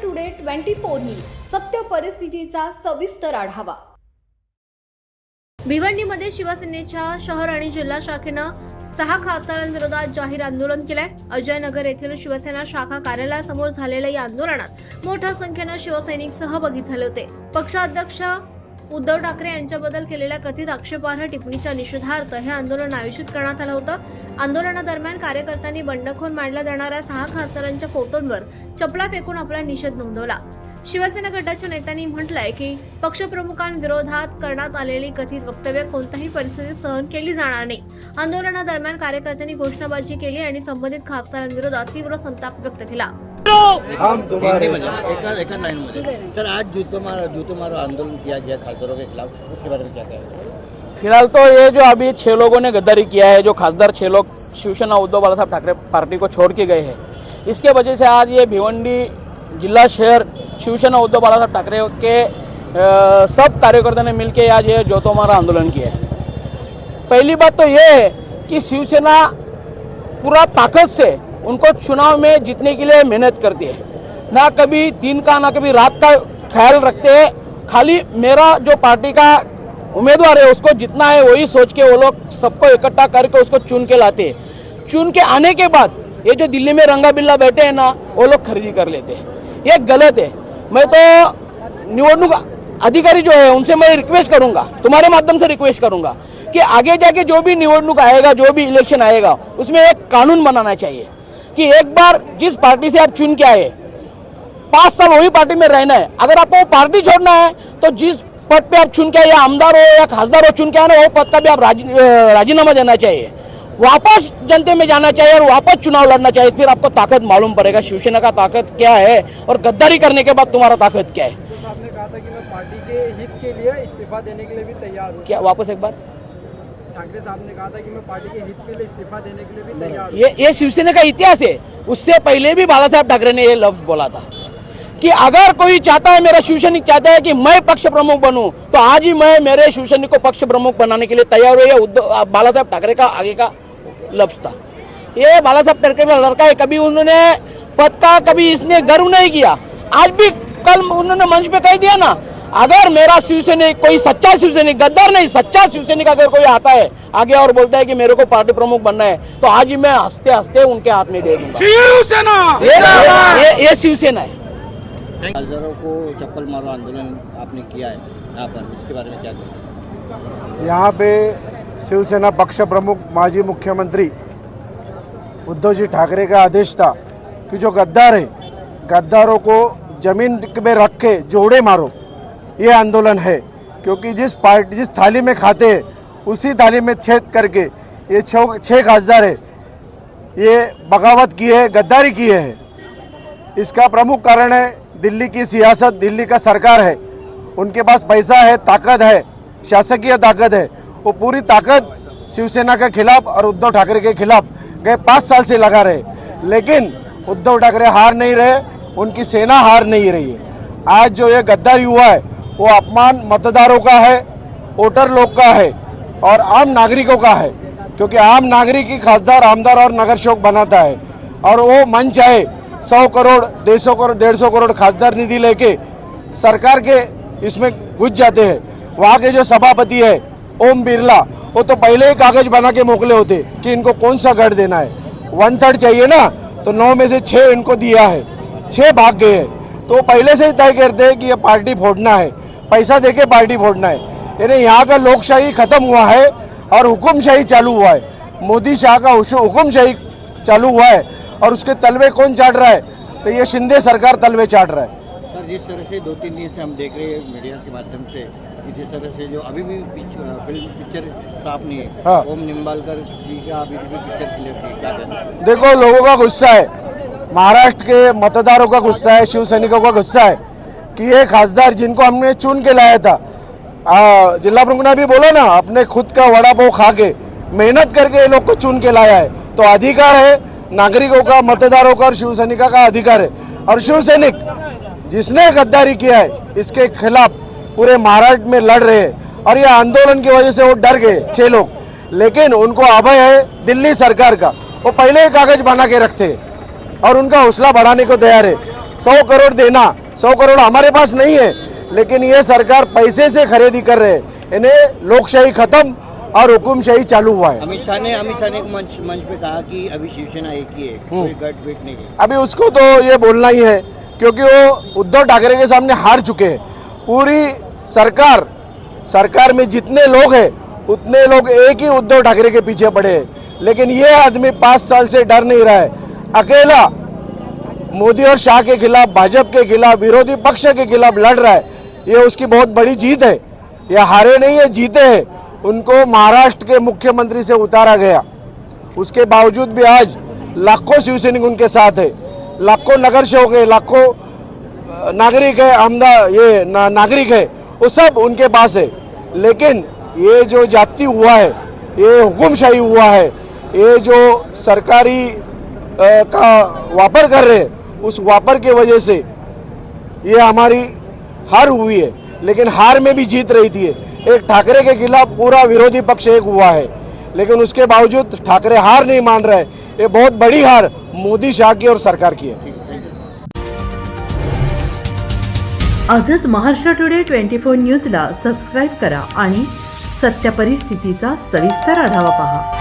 Today 24 news सत्य परिस्थितीचा सविस्तर आढावा। भिवंडीमध्ये शिवसेनेच्या शहर आणि जिल्हा शाखेनं 6 खासदारांविरोधात जाहीर आंदोलन केलंय। अजयनगर येथील शिवसेना शाखा कार्यालयासमोर झालेल्या या आंदोलनात मोठ्या संख्येने शिवसैनिक सहभागी झाले होते। पक्षाध्यक्ष उद्धव ठाकरे यांच्याबद्दल केलेल्या कथित आक्षेपार्ह टिप्पणीच्या निषेधार्थ हे आंदोलन आयोजित करण्यात आलं होतं। आंदोलनादरम्यान कार्यकर्त्यांनी बंडखोर मानल्या जाणाऱ्या 6 खासदारांच्या फोटोंवर चपला फेकून आपला निषेध नोंदवला। शिवसेना गटाच्या नेत्यांनी म्हटलंय की पक्षप्रमुखांविरोधात करण्यात आलेली कथित वक्तव्य कोणत्याही परिस्थितीत सहन केली जाणार नाही। आंदोलनादरम्यान कार्यकर्त्यांनी घोषणाबाजी केली आणि संबंधित खासदारांविरोधात तीव्र संताप व्यक्त केला। हम तुम्हारे एक लाइन में सर, आज जूतो मारो आंदोलन किया गया खासदारों के खिलाफ, उसके बारे में क्या कहेंगे? फिलहाल तो ये जो अभी 6 लोगों ने गद्दारी किया है, जो खासदार 6 लोग शिवसेना उद्धव बाला साहब ठाकरे पार्टी को छोड़ के गए हैं, इसके वजह से आज ये भिवंडी जिला शहर शिवसेना उद्धव बाला साहब ठाकरे के सब कार्यकर्ताओं ने मिलकर आज ये जूतो मारो आंदोलन किया है। पहली बात तो ये है कि शिवसेना पूरा ताकत से उनको चुनाव में जीतने के लिए मेहनत करती है, ना कभी दिन का ना कभी रात का ख्याल रखते हैं। खाली मेरा जो पार्टी का उम्मीदवार है उसको जितना है वही सोच के वो लोग सबको इकट्ठा करके उसको चुन के लाते हैं। चुन के आने के बाद ये जो दिल्ली में रंगा बिल्ला बैठे हैं ना, वो लोग खरीदी कर लेते हैं। ये गलत है। मैं तो निवडणूक अधिकारी जो है उनसे मैं रिक्वेस्ट करूंगा, तुम्हारे माध्यम से रिक्वेस्ट करूंगा कि आगे जाके जो भी निवडणूक आएगा, जो भी इलेक्शन आएगा, उसमें एक कानून बनाना चाहिए कि एक बार जिस पार्टी से आप चुन के आए 5 साल वही पार्टी में रहना है। अगर आपको पार्टी छोड़ना है तो जिस पद पे आप चुन के आए, या आमदार हो या खासदार हो चुन के आए ना, वो पद का भी आप राजीनामा देना चाहिए, वापस जनता में जाना चाहिए और वापस चुनाव लड़ना चाहिए। फिर आपको ताकत मालूम पड़ेगा शिवसेना का ताकत क्या है और गद्दारी करने के बाद तुम्हारा ताकत क्या है। तो आपने कहा था कि मैं पार्टी के हित के लिए इस्तीफा देने के लिए भी तैयार हूँ। क्या वापस एक बार? ठाकरे साहब ने कहा था कि मैं पार्टी के हित के लिए इस्तीफा देने के लिए भी तैयार हूँ। ये शिवसेना का इतिहास है। उससे पहले भी बाला साहब ठाकरे ने ये लफ्ज बोला था कि अगर कोई चाहता है, मेरा शिवसैनिक चाहता है कि मैं पक्ष प्रमुख बनूं, तो आज ही मैं मेरे शिवसैनिक को पक्ष प्रमुख बनाने के लिए तैयार हुए। उद्धव बाला साहब ठाकरे का आगे का लफ्ज था। ये बाला साहब ठाकरे का लड़का है, कभी उन्होंने पद का कभी इसने गर्व नहीं किया। आज भी कल उन्होंने मंच पे कह दिया ना, अगर मेरा शिवसैनिक कोई सच्चा शिवसैनिक, गद्दार नहीं, सच्चा शिवसैनिक अगर कोई आता है आगे और बोलता है कि मेरे को पार्टी प्रमुख बनना है, तो आज ही मैं हंसते हंसते उनके हाथ में दे दूंगा। शिवसेना ये शिवसेना है। खासदारों को चप्पल मारो आंदोलन आपने किया है यहाँ पर, उसके बारे में क्या कहेंगे? यहाँ पे शिवसेना पक्ष प्रमुख माजी मुख्यमंत्री उद्धव जी ठाकरे का आदेश था कि जो गद्दार है, गद्दारों को जमीन पे रख के जोड़े मारो, ये आंदोलन है। क्योंकि जिस थाली में खाते हैं उसी थाली में छेद करके ये 6 खासदार है, ये बगावत की है, गद्दारी की है। इसका प्रमुख कारण है दिल्ली की सियासत, दिल्ली का सरकार है, उनके पास पैसा है, ताकत है, शासकीय ताकत है। वो पूरी ताकत शिवसेना के खिलाफ और उद्धव ठाकरे के खिलाफ गए 5 साल से लगा रहे, लेकिन उद्धव ठाकरे हार नहीं रहे, उनकी सेना हार नहीं रही है। आज जो ये गद्दारी हुआ है वो अपमान मतदारों का है, वोटर लोग का है और आम नागरिकों का है। क्योंकि आम नागरिक ही खासदार, आमदार और नगर सेवक बनाता है, और वो मन चाहे 100 करोड़, 150 करोड़, 150 करोड़ खासदार निधि लेके सरकार के इसमें घुस जाते हैं। वहाँ के जो सभापति है ओम बिरला, वो तो पहले ही कागज बना के मोकले होते कि इनको कौन सा गढ़ देना है। 1/3 चाहिए ना, तो 9 में से 6 इनको दिया है, 6 भाग गए हैं। तो पहले से ही तय करते हैं कि ये पार्टी फोड़ना है, पैसा देके पार्टी फोड़ना है। यानी यहाँ का लोकशाही खत्म हुआ है और हुकुमशाही चालू हुआ है। मोदी शाह का हुकुमशाही चालू हुआ है और उसके तलवे कौन चाट रहा है? तो ये शिंदे सरकार तलवे चाट रहा है। सर, जिस तरह से 2-3 दिन से हम देख रहे हैं मीडिया के माध्यम से कि जिस तरह से जो अभी भी पिक्चर साफ नहीं है, हाँ। ओम निम्बालकर जी का अभी भी पिक्चर क्लियर नहीं, क्या कहना? देखो, लोगों का गुस्सा है, महाराष्ट्र के मतदारों का गुस्सा है, शिव सैनिकों का गुस्सा है कि ये खासदार जिनको हमने चुन के लाया था, जिला प्रमुख ने भी बोला ना, अपने खुद का वड़ा पाव खा के मेहनत करके ये लोग को चुन के लाया है। तो अधिकार है नागरिकों का, मतदारों का और शिव सैनिका का अधिकार है। और शिव सैनिक जिसने गद्दारी किया है इसके खिलाफ पूरे महाराष्ट्र में लड़ रहे हैं, और ये आंदोलन की वजह से वो डर गए 6 लोग, लेकिन उनको अभय है दिल्ली सरकार का। वो पहले ही कागज बना के रखते हैं और उनका हौसला बढ़ाने को तैयार है। 100 करोड़ देना, 100 करोड़ हमारे पास नहीं है, लेकिन ये सरकार पैसे से खरीदी कर रहे हैं। इन्हें लोकशाही खत्म और हुकुमशाही चालू हुआ है। अमित शाह ने एक मंच पे कहा कि अभी शिवसेना एक ही है, कोई गठबंधन नहीं है। अभी उसको तो ये बोलना ही है, क्योंकि वो उद्धव ठाकरे के सामने हार चुके हैं। पूरी सरकार में जितने लोग हैं उतने लोग एक ही उद्धव ठाकरे के पीछे पड़े हैं, लेकिन ये आदमी 5 साल से डर नहीं रहा है। अकेला मोदी और शाह के खिलाफ, भाजपा के खिलाफ, विरोधी पक्ष के खिलाफ लड़ रहा है। ये उसकी बहुत बड़ी जीत है। ये हारे नहीं है, जीते हैं। उनको महाराष्ट्र के मुख्यमंत्री से उतारा गया, उसके बावजूद भी आज लाखों शिवसैनिक उनके साथ है, लाखों नगर सेवक है, लाखों नागरिक है, नागरिक है, वो सब उनके पास है। लेकिन ये जो जाति हुआ है, ये हुकुमशाही हुआ है, ये जो सरकारी का वापर कर रहे हैं, उस वापर की वजह से ये हमारी हार हुई है। लेकिन हार में भी जीत रही थी। एक ठाकरे के खिलाफ पूरा विरोधी पक्ष एक हुआ है, लेकिन उसके बावजूद ठाकरे हार नहीं मान रहे। ये बहुत बड़ी हार मोदी शाह की और सरकार की है। आजच महाराष्ट्र टुडे 24 न्यूजला सबस्क्राईब करा आणि सत्य परिस्थितीचा सविस्तर आढावा पहा।